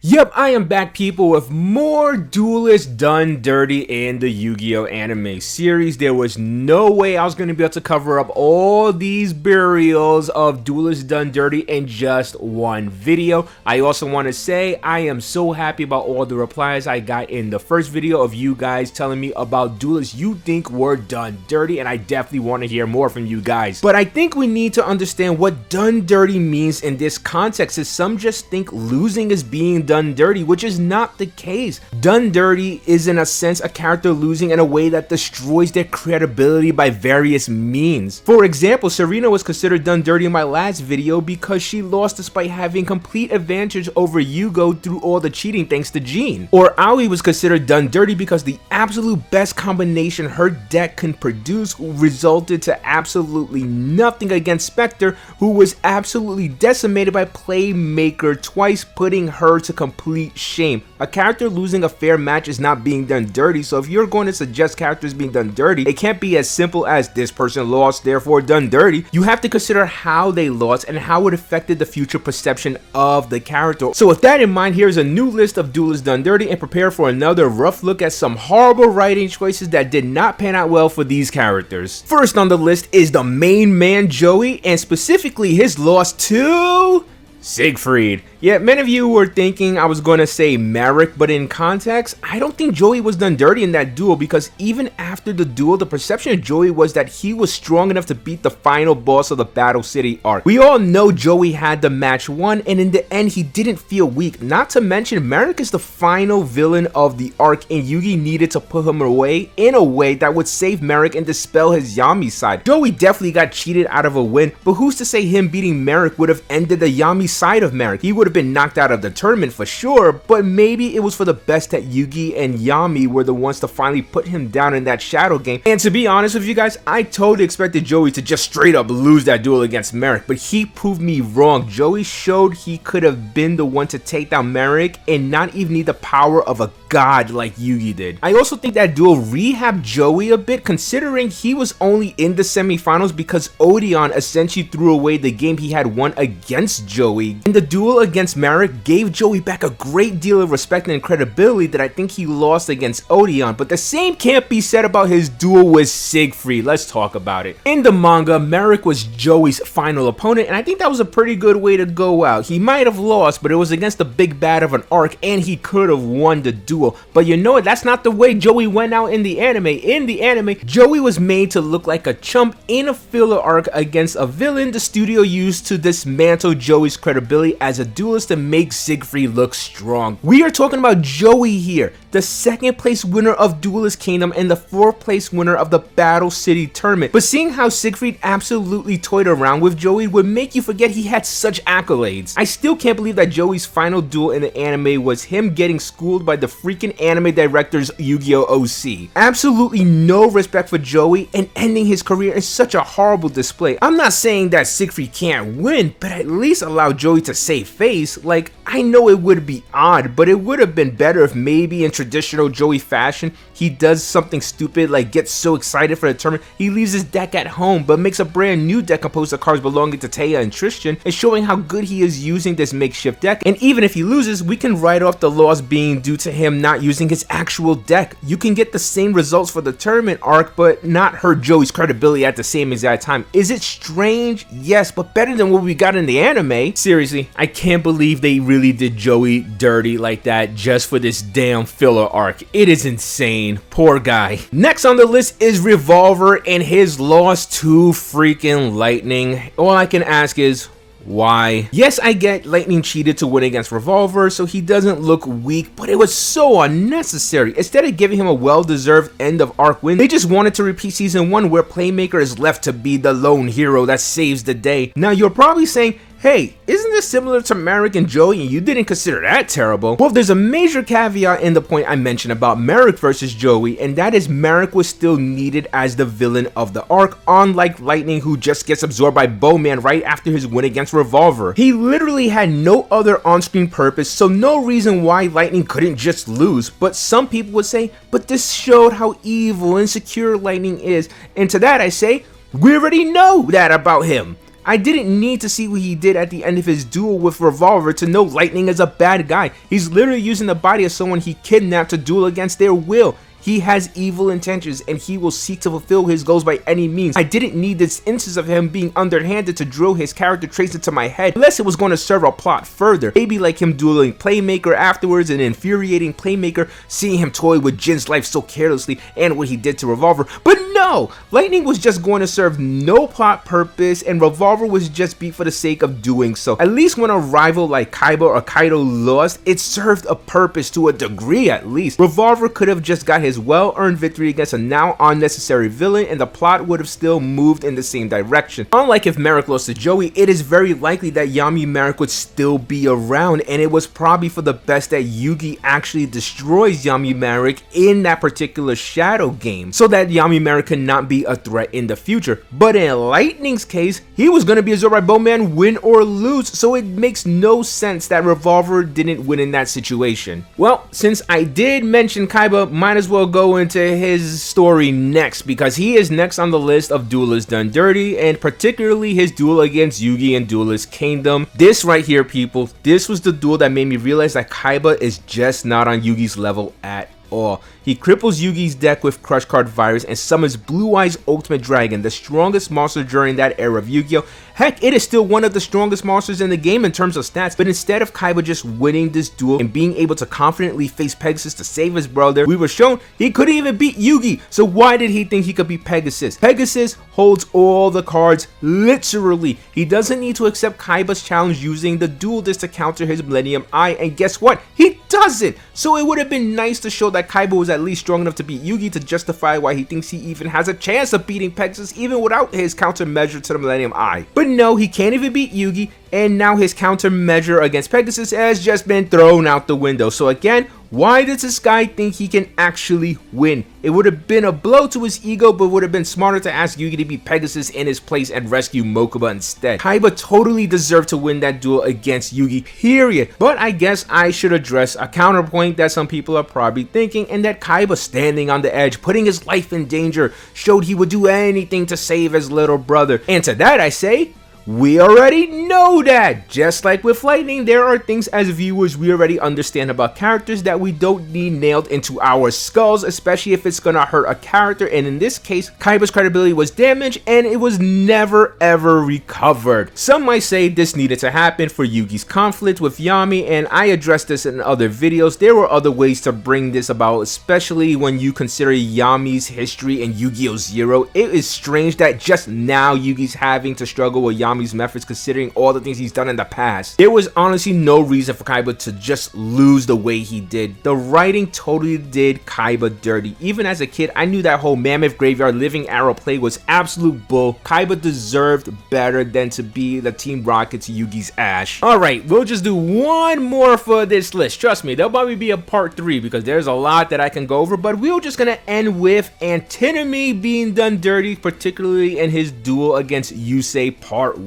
Yep, I am back, people, with more Duelist done dirty in the Yu-Gi-Oh anime series. There was no way I was going to be able to cover up all these burials of Duelist done dirty in just one video. I also want to say I am so happy about all the replies I got in the first video of you guys telling me about Duelists you think were done dirty, and I definitely want to hear more from you guys. But I think we need to understand what done dirty means in this context, as some just think losing is being done dirty, which is not the case. Done dirty is, in a sense, a character losing in a way that destroys their credibility by various means. For example, Serena was considered done dirty in my last video because she lost despite having complete advantage over Yugioh through all the cheating thanks to Jean. Or Aoi was considered done dirty because the absolute best combination her deck can produce resulted to absolutely nothing against Spectre, who was absolutely decimated by Playmaker twice, putting her to complete shame. A character losing a fair match is not being done dirty, so if you're going to suggest characters being done dirty, it can't be as simple as this person lost, therefore done dirty. You have to consider how they lost and how it affected the future perception of the character. So with that in mind, here's a new list of Duelists done dirty, and prepare for another rough look at some horrible writing choices that did not pan out well for these characters. First on the list is the main man Joey, and specifically his loss to Siegfried. Yeah, many of you were thinking I was going to say Merrick, but in context, I don't think Joey was done dirty in that duel, because even after the duel, the perception of Joey was that he was strong enough to beat the final boss of the Battle City arc. We all know Joey had the match won, and in the end, he didn't feel weak. Not to mention, Merrick is the final villain of the arc, and Yugi needed to put him away in a way that would save Merrick and dispel his Yami side. Joey definitely got cheated out of a win, but who's to say him beating Merrick would have ended the Yami side of Merrick? He would have been knocked out of the tournament for sure, but maybe it was for the best that Yugi and Yami were the ones to finally put him down in that shadow game. And to be honest with you guys, I totally expected Joey to just straight up lose that duel against Merrick, but he proved me wrong. Joey showed he could have been the one to take down Merrick and not even need the power of a god like Yugi did. I also think that duel rehabbed Joey a bit, considering he was only in the semifinals because Odeon essentially threw away the game he had won against Joey. In the duel against Merrick gave Joey back a great deal of respect and credibility that I think he lost against Odeon, but the same can't be said about his duel with Siegfried. Let's talk about it. In the manga, Merrick was Joey's final opponent, and I think that was a pretty good way to go out. He might have lost, but it was against the big bad of an arc, and he could have won the duel. But you know what? That's not the way Joey went out in the anime. In the anime, Joey was made to look like a chump in a filler arc against a villain the studio used to dismantle Joey's credibility as a duelist to make Siegfried look strong. We are talking about Joey here, the second place winner of Duelist Kingdom and the fourth place winner of the Battle City tournament. But seeing how Siegfried absolutely toyed around with Joey would make you forget he had such accolades. I still can't believe that Joey's final duel in the anime was him getting schooled by the freaking anime director's Yu-Gi-Oh OC. Absolutely no respect for Joey, and ending his career in such a horrible display. I'm not saying that Siegfried can't win, but at least allow Joey to save face. Like, I know it would be odd, but it would have been better if maybe in traditional Joey fashion, he does something stupid like gets so excited for the tournament, he leaves his deck at home, but makes a brand new deck composed of cards belonging to Taya and Tristan, and showing how good he is using this makeshift deck. And even if he loses, we can write off the loss being due to him not using his actual deck. You can get the same results for the tournament arc, but not hurt Joey's credibility at the same exact time. Is it strange? Yes, but better than what we got in the anime. Seriously, I can't believe they really did Joey dirty like that just for this damn filler arc. It is insane. Poor guy. Next on the list is Revolver and his loss to freaking Lightning. All I can ask is, why? Yes, I get Lightning cheated to win against Revolver, so he doesn't look weak, but it was so unnecessary. Instead of giving him a well-deserved end of arc win, they just wanted to repeat season 1 where Playmaker is left to be the lone hero that saves the day. Now you're probably saying, hey, isn't this similar to Merrick and Joey and you didn't consider that terrible? Well, there's a major caveat in the point I mentioned about Merrick versus Joey, and that is Merrick was still needed as the villain of the arc, unlike Lightning, who just gets absorbed by Bowman right after his win against Revolver. He literally had no other on-screen purpose, so no reason why Lightning couldn't just lose. But some people would say, but this showed how evil and insecure Lightning is, and to that I say, we already know that about him. I didn't need to see what he did at the end of his duel with Revolver to know Lightning is a bad guy. He's literally using the body of someone he kidnapped to duel against their will. He has evil intentions and he will seek to fulfill his goals by any means. I didn't need this instance of him being underhanded to drill his character traits into my head unless it was going to serve a plot further. Maybe like him dueling Playmaker afterwards and infuriating Playmaker, seeing him toy with Jin's life so carelessly and what he did to Revolver. But no! Lightning was just going to serve no plot purpose and Revolver was just beat for the sake of doing so. At least when a rival like Kaiba or Kaido lost, it served a purpose to a degree at least. Revolver could have just got his well-earned victory against a now unnecessary villain and the plot would have still moved in the same direction. Unlike if Merrick lost to Joey, it is very likely that Yami Merrick would still be around and it was probably for the best that Yugi actually destroys Yami Merrick in that particular shadow game so that Yami Merrick cannot be a threat in the future. But in Lightning's case, he was going to be a Zorai Bowman win or lose, so it makes no sense that Revolver didn't win in that situation. Well, since I did mention Kaiba, might as well go into his story next because he is next on the list of duelists done dirty, and particularly his duel against Yugi in Duelist Kingdom. This right here, people, this was the duel that made me realize that Kaiba is just not on Yugi's level at all. He cripples Yugi's deck with Crush Card Virus and summons Blue Eyes Ultimate Dragon, the strongest monster during that era of Yu-Gi-Oh! Heck, it is still one of the strongest monsters in the game in terms of stats, but instead of Kaiba just winning this duel and being able to confidently face Pegasus to save his brother, we were shown he couldn't even beat Yugi, so why did he think he could beat Pegasus? Pegasus holds all the cards, literally. He doesn't need to accept Kaiba's challenge using the Duel Disc to counter his Millennium Eye, and guess what? He doesn't! So it would have been nice to show that Kaiba was at least strong enough to beat Yugi to justify why he thinks he even has a chance of beating Pegasus even without his countermeasure to the Millennium Eye. But no, he can't even beat Yugi, and now his countermeasure against Pegasus has just been thrown out the window. So again, why does this guy think he can actually win? It would have been a blow to his ego, but would have been smarter to ask Yugi to beat Pegasus in his place and rescue Mokuba instead. Kaiba totally deserved to win that duel against Yugi, period. But I guess I should address a counterpoint that some people are probably thinking, and that Kaiba standing on the edge, putting his life in danger, showed he would do anything to save his little brother. And to that I say, we already know that! Just like with Lightning, there are things as viewers we already understand about characters that we don't need nailed into our skulls, especially if it's gonna hurt a character, and in this case, Kaiba's credibility was damaged and it was never ever recovered. Some might say this needed to happen for Yugi's conflict with Yami, and I addressed this in other videos. There were other ways to bring this about, especially when you consider Yami's history in Yu-Gi-Oh! Zero. It is strange that just now Yugi's having to struggle with Yami's methods considering all the things he's done in the past. There was honestly no reason for Kaiba to just lose the way he did. The writing totally did Kaiba dirty. Even as a kid, I knew that whole Mammoth Graveyard Living Arrow play was absolute bull. Kaiba deserved better than to be the Team Rocket's Yugi's Ash. Alright, we'll just do one more for this list. Trust me, there'll probably be a part 3 because there's a lot that I can go over, but we're just gonna end with Antinomy being done dirty, particularly in his duel against Yusei Part 1.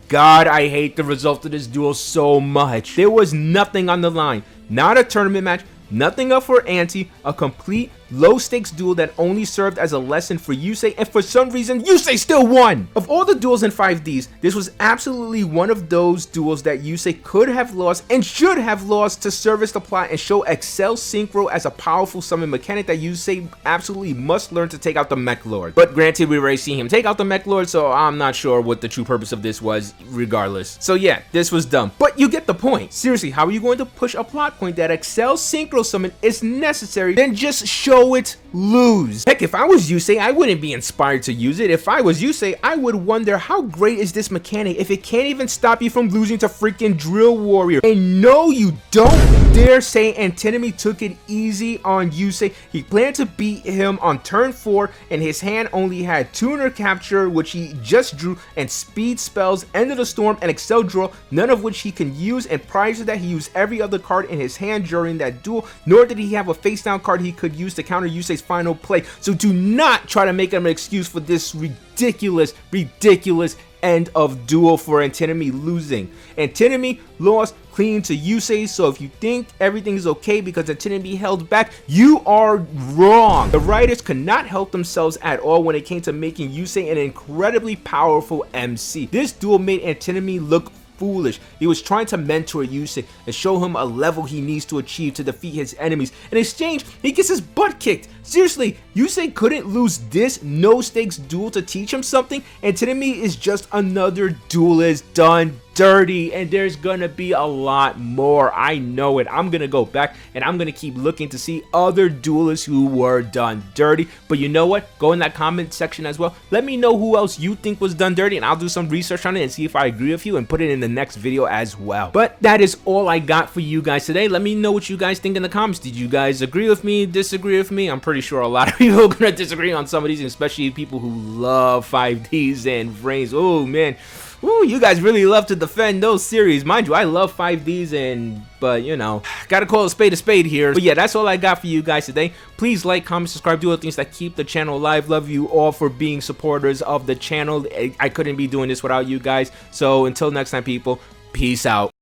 God, I hate the result of this duel so much. There was nothing on the line. Not a tournament match, nothing up for ante, a complete low-stakes duel that only served as a lesson for Yusei, and for some reason, Yusei still won! Of all the duels in 5Ds, this was absolutely one of those duels that Yusei could have lost and should have lost to service the plot and show Excel Synchro as a powerful summon mechanic that Yusei absolutely must learn to take out the Mech Lord. But granted, we've already seen him take out the Mech Lord, so I'm not sure what the true purpose of this was regardless. So yeah, this was dumb. But you get the point. Seriously, how are you going to push a plot point that Excel Synchro summon is necessary, then just show it lose? Heck, if I was Yusei, I wouldn't be inspired to use it. If I was Yusei, I would wonder how great is this mechanic if it can't even stop you from losing to freaking Drill Warrior. And no, you don't dare say Antinomy took it easy on Yusei. He planned to beat him on turn 4, and his hand only had Tuner Capture, which he just drew, and Speed Spells, End of the Storm, and Excel Draw, none of which he can use, and prior to that, he used every other card in his hand during that duel, nor did he have a face-down card he could use to counter Yusei's final play. So do not try to make him an excuse for this ridiculous end of duel for Antinomy losing. Antinomy lost clinging to Yusei, so if you think everything is okay because Antinimi held back, you are wrong. The writers could not help themselves at all when it came to making Yusei an incredibly powerful MC. This duel made Antinimi look foolish. He was trying to mentor Yusei and show him a level he needs to achieve to defeat his enemies. In exchange, he gets his butt kicked. Seriously, Yusei couldn't lose this no-stakes duel to teach him something. Antinimi is just another duelist done dirty, and there's gonna be a lot more. I know it. I'm gonna go back and I'm gonna keep looking to see other duelists who were done dirty. But you know what? Go in that comment section as well. Let me know who else you think was done dirty, and I'll do some research on it and see if I agree with you and put it in the next video as well. But that is all I got for you guys today. Let me know what you guys think in the comments. Did you guys agree with me, disagree with me? I'm pretty sure a lot of people are gonna disagree on some of these, especially people who love 5Ds and frames. Oh man. Ooh, you guys really love to defend those series. Mind you, I love 5Ds, but you know, gotta call a spade here. But yeah, that's all I got for you guys today. Please like, comment, subscribe, do all the things that keep the channel alive. Love you all for being supporters of the channel. I couldn't be doing this without you guys. So until next time, people, peace out.